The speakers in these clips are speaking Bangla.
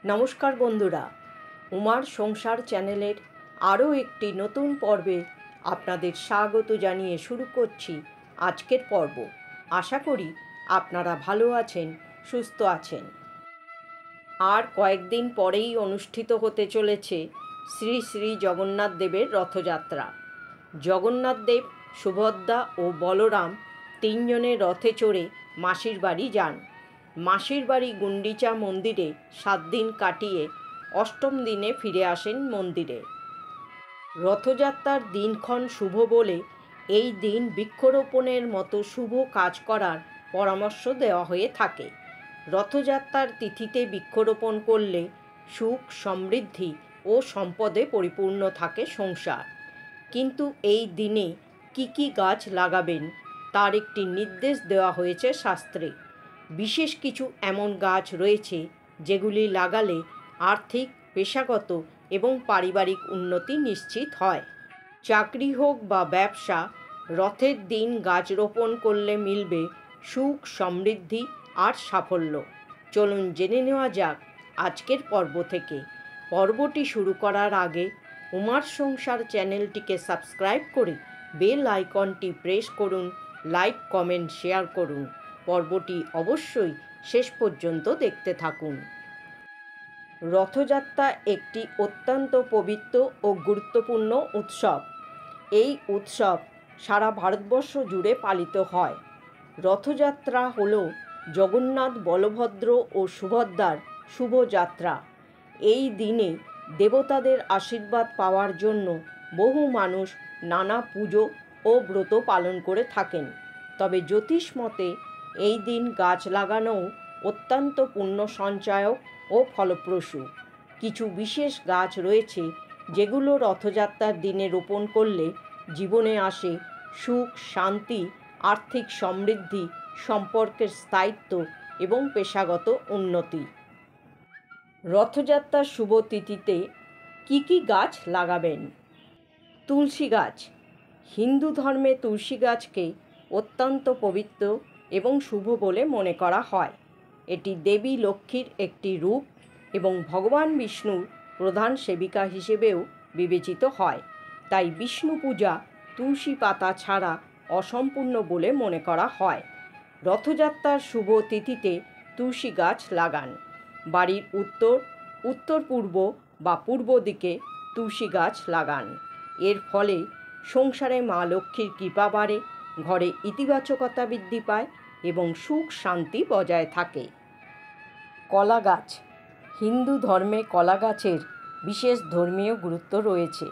নমস্কার বন্ধুরা, উমার সংসার চ্যানেলের আরও একটি নতুন পর্বে আপনাদের স্বাগত জানিয়ে শুরু করছি আজকের পর্ব। আশা করি আপনারা ভালো আছেন, সুস্থ আছেন। আর কয়েকদিন পরেই অনুষ্ঠিত হতে চলেছে শ্রী শ্রী জগন্নাথ দেবের রথযাত্রা। জগন্নাথ দেব, সুভদ্রা ও বলরাম তিনজনে রথে চড়ে মাসির বাড়ি যান। মাসির বাড়ি গুন্ডিচা মন্দিরে 7 দিন কাটিয়ে অষ্টম দিনে ফিরে আসেন মন্দিরে। রথযাত্রার দিনক্ষণ শুভ বলে এই দিন বৃক্ষরোপণের মতো শুভ কাজ করার পরামর্শ দেওয়া হয়ে থাকে। রথযাত্রার তিথিতে বৃক্ষরোপণ করলে সুখ, সমৃদ্ধি ও সম্পদে পরিপূর্ণ থাকে সংসার। কিন্তু এই দিনে কি গাছ লাগাবেন তার একটি নির্দেশ দেওয়া হয়েছে শাস্ত্রে। বিশেষ কিছু এমন গাছ রয়েছে যেগুলি লাগালে আর্থিক, পেশাগত এবং পারিবারিক উন্নতি নিশ্চিত হয়। চাকরি হোক বা ব্যবসা, রথের দিন গাছ রোপণ করলে মিলবে সুখ, সমৃদ্ধি আর সাফল্য। চলুন জেনে নেওয়া যাক আজকের পর্ব থেকে। পর্বটি শুরু করার আগে উমার সংসার চ্যানেলটিকে সাবস্ক্রাইব করে বেল আইকনটি প্রেস করুন, লাইক, কমেন্ট, শেয়ার করুন। পর্বটি অবশ্যই শেষ পর্যন্ত দেখতে থাকুন। রথযাত্রা একটি অত্যন্ত পবিত্র ও গুরুত্বপূর্ণ উৎসব। এই উৎসব সারা ভারতবর্ষ জুড়ে পালিত হয়। রথযাত্রা হল জগন্নাথ, বলভদ্র ও সুভদ্রার শুভযাত্রা। এই দিনে দেবতাদের আশীর্বাদ পাওয়ার জন্য বহু মানুষ নানা পুজো ও ব্রত পালন করে থাকেন। তবে জ্যোতিষ মতে এই দিন গাছ লাগানোও অত্যন্ত পুণ্য সঞ্চয়ক ও ফলপ্রসূ। কিছু বিশেষ গাছ রয়েছে যেগুলো রথযাত্রার দিনে রোপণ করলে জীবনে আসে সুখ, শান্তি, আর্থিক সমৃদ্ধি, সম্পর্কের স্থায়িত্ব এবং পেশাগত উন্নতি। রথযাত্রার শুভ তিথিতে কি গাছ লাগাবেন? তুলসী গাছ। হিন্দু ধর্মে তুলসী গাছকে অত্যন্ত পবিত্র এবং শুভ বলে মনে করা হয়। এটি দেবী লক্ষ্মীর একটি রূপ এবং ভগবান বিষ্ণুর প্রধান সেবিকা হিসেবেও বিবেচিত হয়। তাই বিষ্ণু পূজা তুলসী পাতা ছাড়া অসম্পূর্ণ বলে মনে করা হয়। রথযাত্রার শুভ তিথিতে তুলসী গাছ লাগান। বাড়ির উত্তর পূর্ব বা পূর্ব দিকে তুলসী গাছ লাগান। এর ফলে সংসারে মা লক্ষ্মীর কৃপা বাড়ে, ঘরে ইতিবাচকতা বৃদ্ধি পায় এবং সুখ, শান্তি বজায় থাকে। কলা গাছ। হিন্দু ধর্মে কলা গাছের বিশেষ ধর্মীয় গুরুত্ব রয়েছে।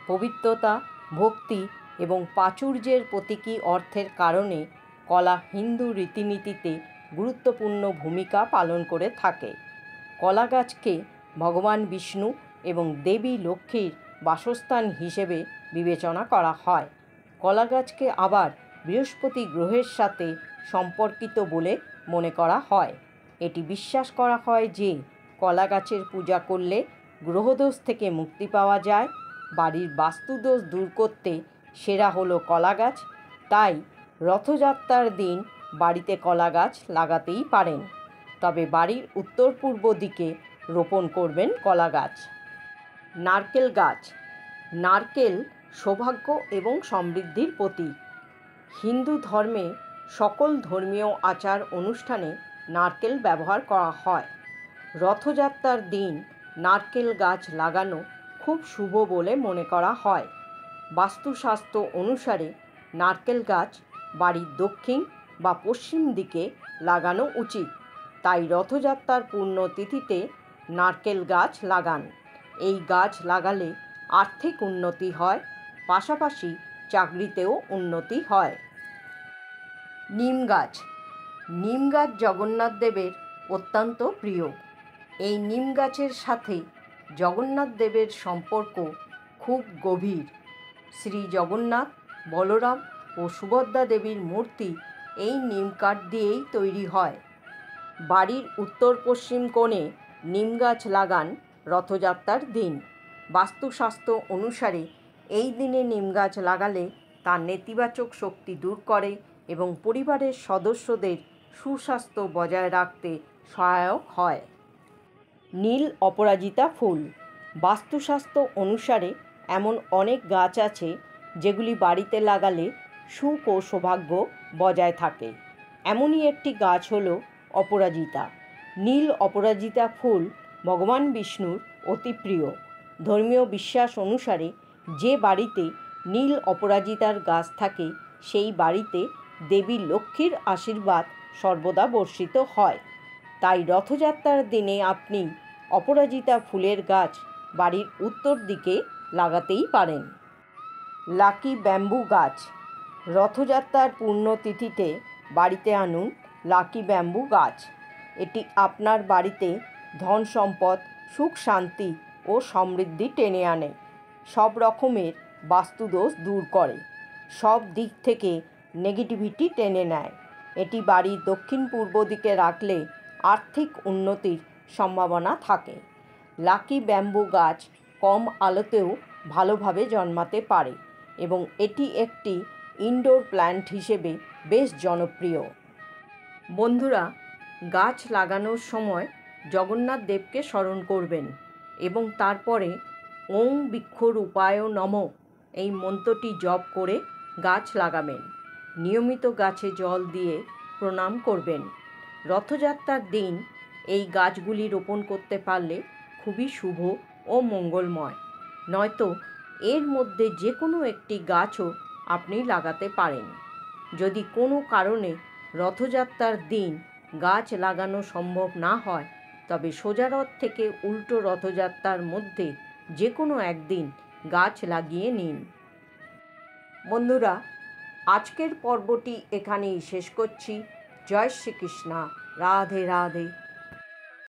পবিত্রতা, ভক্তি এবং প্রাচুর্যের প্রতীকী অর্থের কারণে কলা হিন্দু রীতিনীতিতে গুরুত্বপূর্ণ ভূমিকা পালন করে থাকে। কলা গাছকে ভগবান বিষ্ণু এবং দেবী লক্ষ্মীর বাসস্থান হিসেবে বিবেচনা করা হয়। কলা গাছকে আবার বৃহস্পতি গ্রহের সাথে সম্পর্কিত বলে মনে করা হয়। এটি বিশ্বাস করা হয় যে কলা গাছের পূজা করলে গ্রহদোষ থেকে মুক্তি পাওয়া যায়। বাড়ির বাস্তুদোষ দূর করতে সেরা হলো কলা গাছ। তাই রথযাত্রার দিন বাড়িতে কলা গাছ লাগাতেই পারেন, তবে বাড়ির উত্তর পূর্ব দিকে রোপণ করবেন কলা গাছ। নারকেল গাছ। নারকেল সৌভাগ্য এবং সমৃদ্ধির প্রতীক। হিন্দু ধর্মে সকল ধর্মীয় আচার অনুষ্ঠানে নারকেল ব্যবহার করা হয়। রথযাত্রার দিন নারকেল গাছ লাগানো খুব শুভ বলে মনে করা হয়। বাস্তুশাস্ত্র অনুসারে নারকেল গাছ বাড়ির দক্ষিণ বা পশ্চিম দিকে লাগানো উচিত। তাই রথযাত্রার পুণ্যতিথিতে নারকেল গাছ লাগান। এই গাছ লাগালে আর্থিক উন্নতি হয়, পাশাপাশি চাকরিতেও উন্নতি হয়। নিম গাছ। নিম গাছ জগন্নাথ দেবের অত্যন্ত প্রিয়। এই নিম গাছের সাথে জগন্নাথ দেবের সম্পর্ক খুব গভীর। শ্রী জগন্নাথ, বলরাম ও সুভদ্রা দেবীর মূর্তি এই নিম কাঠ দিয়েই তৈরি হয়। বাড়ির উত্তর পশ্চিম কোণে নিম গাছ লাগান রথযাত্রার দিন। বাস্তুশাস্ত্র অনুসারে এই দিনে নিম গাছ লাগালে তা নেতিবাচক শক্তি দূর করে এবং পরিবারের সদস্যদের সুস্বাস্থ্য বজায় রাখতে সহায়ক হয়। নীল অপরাজিতা ফুল। বাস্তুশাস্ত্র অনুসারে এমন অনেক গাছ আছে যেগুলি বাড়িতে লাগালে সুখ ও সৌভাগ্য বজায় থাকে। এমনই একটি গাছ হলো অপরাজিতা। নীল অপরাজিতা ফুল ভগবান বিষ্ণুর অতি প্রিয়। ধর্মীয় বিশ্বাস অনুসারে যে বাড়িতে নীল অপরাজিতার গাছ থাকে সেই বাড়িতে দেবী লক্ষ্মীর আশীর্বাদ সর্বদা বর্ষিত হয়। তাই রথযাত্রার দিনে আপনি অপরাজিতা ফুলের গাছ বাড়ির উত্তর দিকে লাগাতেই পারেন। লাকি ব্যাম্বু গাছ। রথযাত্রার পুণ্যতিথিতে বাড়িতে আনুন লাকি ব্যাম্বু গাছ। এটি আপনার বাড়িতে ধন সম্পদ, সুখ শান্তি ও সমৃদ্ধি টেনে আনে। সব রকমের বাস্তুদোষ দূর করে, সব দিক থেকে নেগেটিভিটি টেনে নেয়। এটি বাড়ির দক্ষিণ পূর্ব দিকে রাখলে আর্থিক উন্নতির সম্ভাবনা থাকে। লাকি ব্যাম্বু গাছ কম আলোতেও ভালোভাবে জন্মাতে পারে এবং এটি একটি ইনডোর প্ল্যান্ট হিসেবে বেশ জনপ্রিয়। বন্ধুরা, গাছ লাগানোর সময় জগন্নাথ দেবকে স্মরণ করবেন এবং তারপরে ওং বৃক্ষরূপায় নমঃ এই মন্ত্রটি জপ করে গাছ লাগাবেন। নিয়মিত গাছে জল দিয়ে প্রণাম করবেন। রথযাত্রার দিন এই গাছগুলি রোপণ করতে পারলে খুবই শুভ ও মঙ্গলময়। নয়তো এর মধ্যে যে কোনো একটি গাছও আপনি লাগাতে পারেন। যদি কোনো কারণে রথযাত্রার দিন গাছ লাগানো সম্ভব না হয় তবে সোজা রথ থেকে উল্টো রথযাত্রার মধ্যে যে কোনো একদিন গাছ লাগিয়ে নিন। বন্ধুরা, আজকের পর্বটি এখানেই শেষ করছি। জয় শ্রীকৃষ্ণ। রাধে রাধে।